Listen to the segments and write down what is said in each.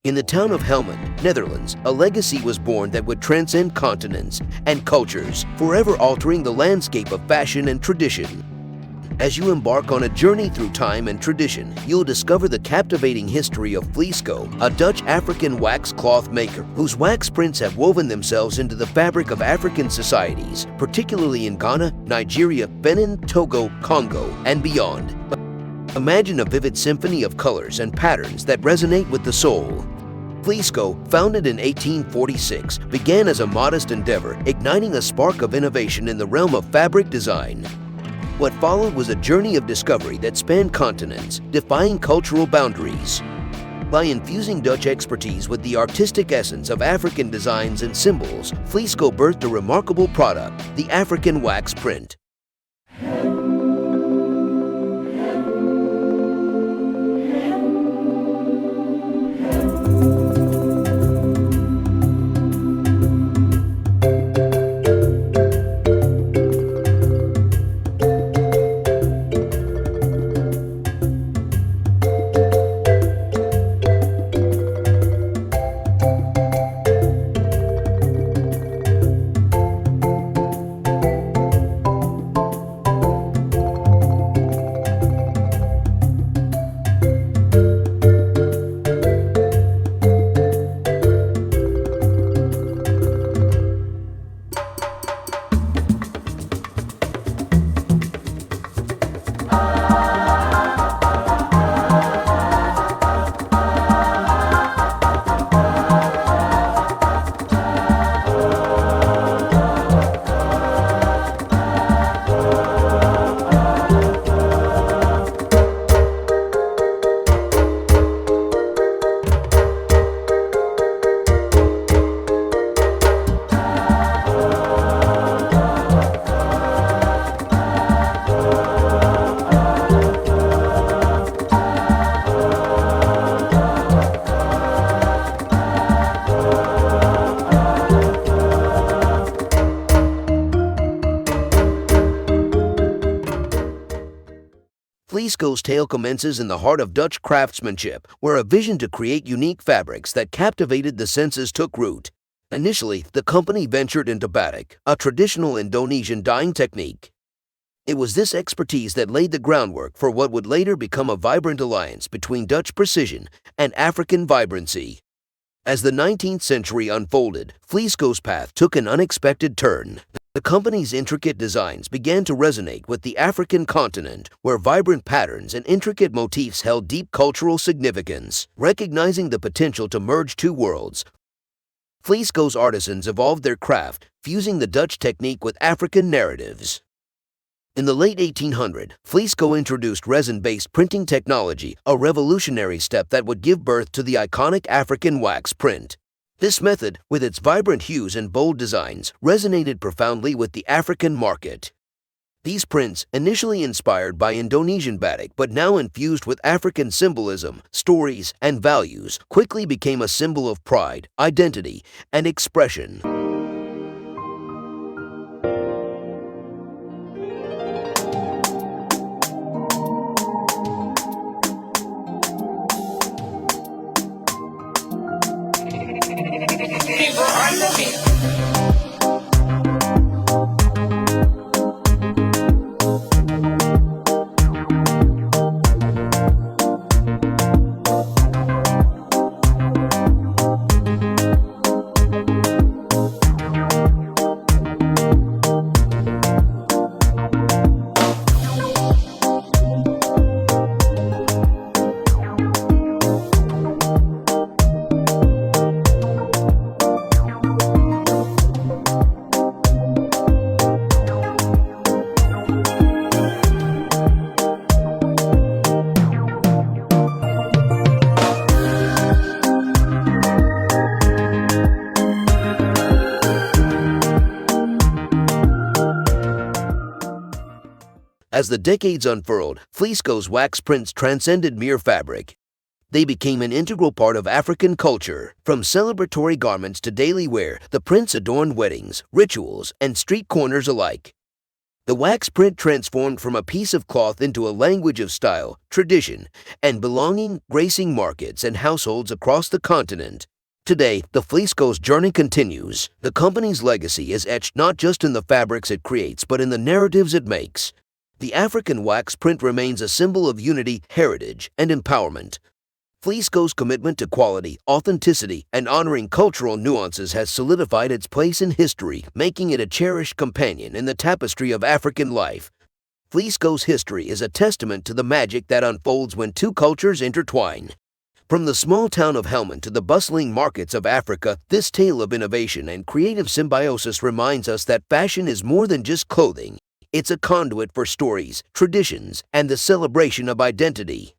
In the town of Helmond, Netherlands, a legacy was born that would transcend continents and cultures, forever altering the landscape of fashion and tradition. As you embark on a journey through time and tradition, you'll discover the captivating history of VLISCO, a Dutch African wax cloth maker whose wax prints have woven themselves into the fabric of African societies, particularly in Ghana, Nigeria, Benin, Togo, Congo, and beyond. Imagine a vivid symphony of colors and patterns that resonate with the soul. VLISCO, founded in 1846, began as a modest endeavor, igniting a spark of innovation in the realm of fabric design. What followed was a journey of discovery that spanned continents, defying cultural boundaries. By infusing Dutch expertise with the artistic essence of African designs and symbols, VLISCO birthed a remarkable product, the African wax print. VLISCO's tale commences in the heart of Dutch craftsmanship, where a vision to create unique fabrics that captivated the senses took root. Initially, the company ventured into batik, a traditional Indonesian dyeing technique. It was this expertise that laid the groundwork for what would later become a vibrant alliance between Dutch precision and African vibrancy. As the 19th century unfolded, VLISCO's path took an unexpected turn. The company's intricate designs began to resonate with the African continent, where vibrant patterns and intricate motifs held deep cultural significance. Recognizing the potential to merge two worlds, VLISCO's artisans evolved their craft, fusing the Dutch technique with African narratives. In the late 1800s, VLISCO introduced resin-based printing technology, a revolutionary step that would give birth to the iconic African wax print. This method, with its vibrant hues and bold designs, resonated profoundly with the African market. These prints, initially inspired by Indonesian batik but now infused with African symbolism, stories, and values, quickly became a symbol of pride, identity, and expression. As the decades unfurled, VLISCO's wax prints transcended mere fabric. They became an integral part of African culture. From celebratory garments to daily wear, the prints adorned weddings, rituals, and street corners alike. The wax print transformed from a piece of cloth into a language of style, tradition, and belonging, gracing markets and households across the continent. Today, the VLISCO's journey continues. The company's legacy is etched not just in the fabrics it creates, but in the narratives it makes. The African wax print remains a symbol of unity, heritage, and empowerment. VLISCO's commitment to quality, authenticity, and honoring cultural nuances has solidified its place in history, making it a cherished companion in the tapestry of African life. VLISCO's history is a testament to the magic that unfolds when two cultures intertwine. From the small town of Helmand to the bustling markets of Africa, this tale of innovation and creative symbiosis reminds us that fashion is more than just clothing. It's a conduit for stories, traditions, and the celebration of identity.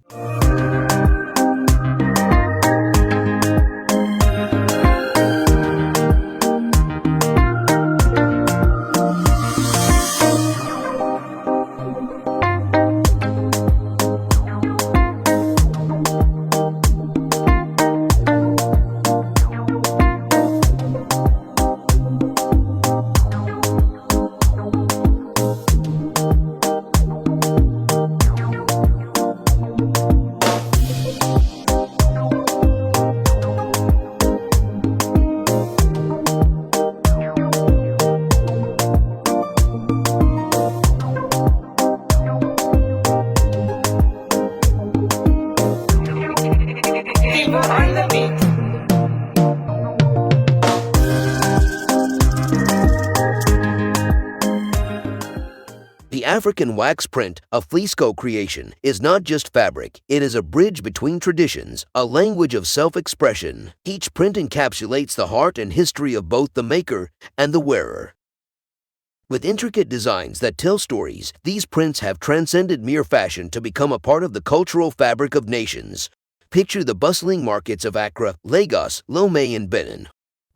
The African wax print, a VLISCO creation, is not just fabric, it is a bridge between traditions, a language of self-expression. Each print encapsulates the heart and history of both the maker and the wearer. With intricate designs that tell stories, these prints have transcended mere fashion to become a part of the cultural fabric of nations. Picture the bustling markets of Accra, Lagos, Lomé, and Benin.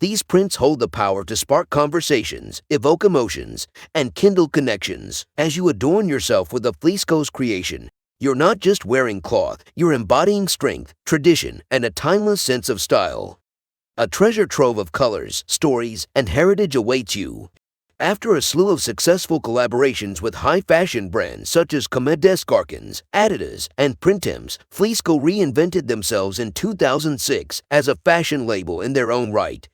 These prints hold the power to spark conversations, evoke emotions, and kindle connections. As you adorn yourself with a VLISCO's creation, you're not just wearing cloth, you're embodying strength, tradition, and a timeless sense of style. A treasure trove of colors, stories, and heritage awaits you. After a slew of successful collaborations with high-fashion brands such as Comme des Garçons, Adidas, and Printemps, VLISCO reinvented themselves in 2006 as a fashion label in their own right.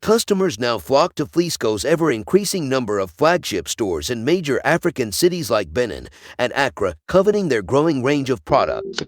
Customers now flock to VLISCO's ever-increasing number of flagship stores in major African cities like Benin and Accra, coveting their growing range of products.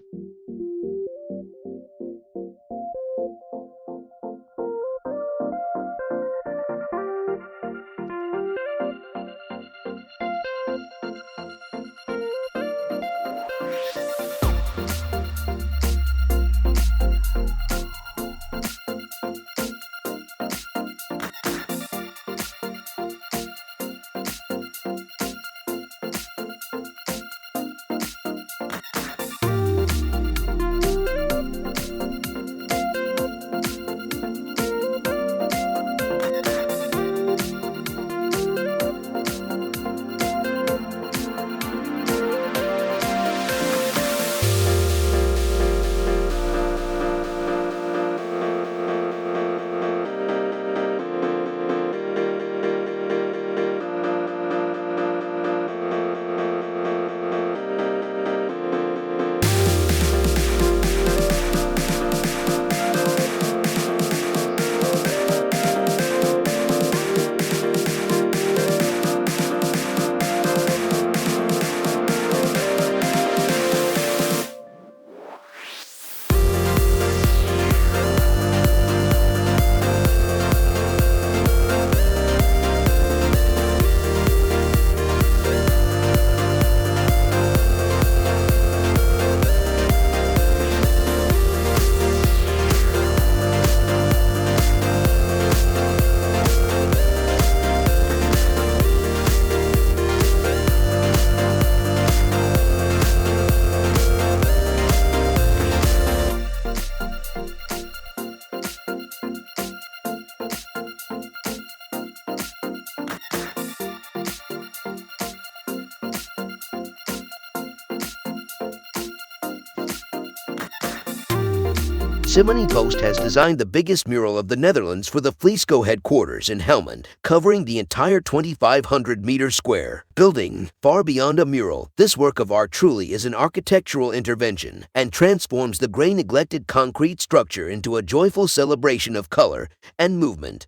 Simony Post has designed the biggest mural of the Netherlands for the VLISCO headquarters in Holland, covering the entire 2,500-meter square building. Far beyond a mural, this work of art truly is an architectural intervention and transforms the gray-neglected concrete structure into a joyful celebration of color and movement.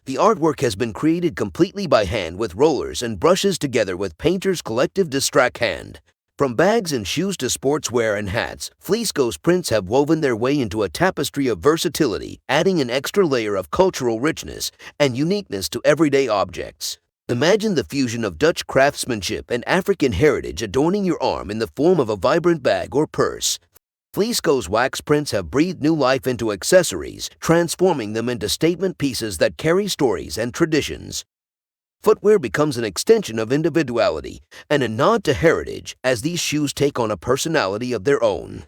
The artwork has been created completely by hand with rollers and brushes together with painter's collective distract hand. From bags and shoes to sportswear and hats, VLISCO's prints have woven their way into a tapestry of versatility, adding an extra layer of cultural richness and uniqueness to everyday objects. Imagine the fusion of Dutch craftsmanship and African heritage adorning your arm in the form of a vibrant bag or purse. VLISCO's wax prints have breathed new life into accessories, transforming them into statement pieces that carry stories and traditions. Footwear becomes an extension of individuality and a nod to heritage as these shoes take on a personality of their own.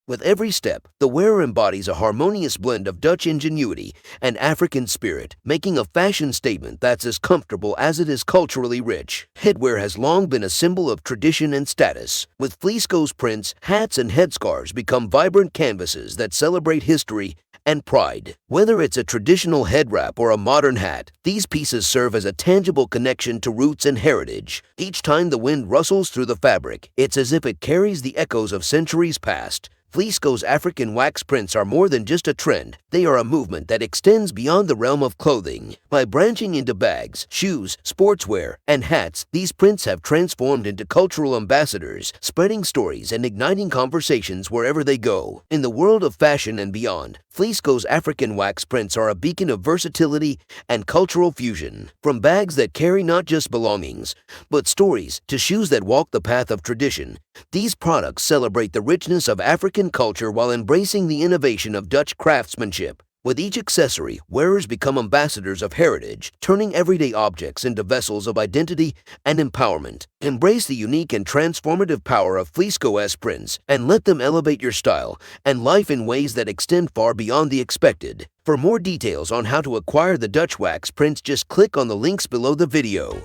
With every step, the wearer embodies a harmonious blend of Dutch ingenuity and African spirit, making a fashion statement that's as comfortable as it is culturally rich. Headwear has long been a symbol of tradition and status. With VLISCO's prints, hats and headscarves become vibrant canvases that celebrate history and pride. Whether it's a traditional head wrap or a modern hat, these pieces serve as a tangible connection to roots and heritage. Each time the wind rustles through the fabric, it's as if it carries the echoes of centuries past. VLISCO's African wax prints are more than just a trend. They are a movement that extends beyond the realm of clothing. By branching into bags, shoes, sportswear, and hats, these prints have transformed into cultural ambassadors, spreading stories and igniting conversations wherever they go. In the world of fashion and beyond, VLISCO's African wax prints are a beacon of versatility and cultural fusion. From bags that carry not just belongings, but stories, to shoes that walk the path of tradition, these products celebrate the richness of African culture while embracing the innovation of Dutch craftsmanship. With each accessory, wearers become ambassadors of heritage, turning everyday objects into vessels of identity and empowerment. Embrace the unique and transformative power of VLISCO's prints and let them elevate your style and life in ways that extend far beyond the expected. For more details on how to acquire the Dutch wax prints, just click on the links below the video.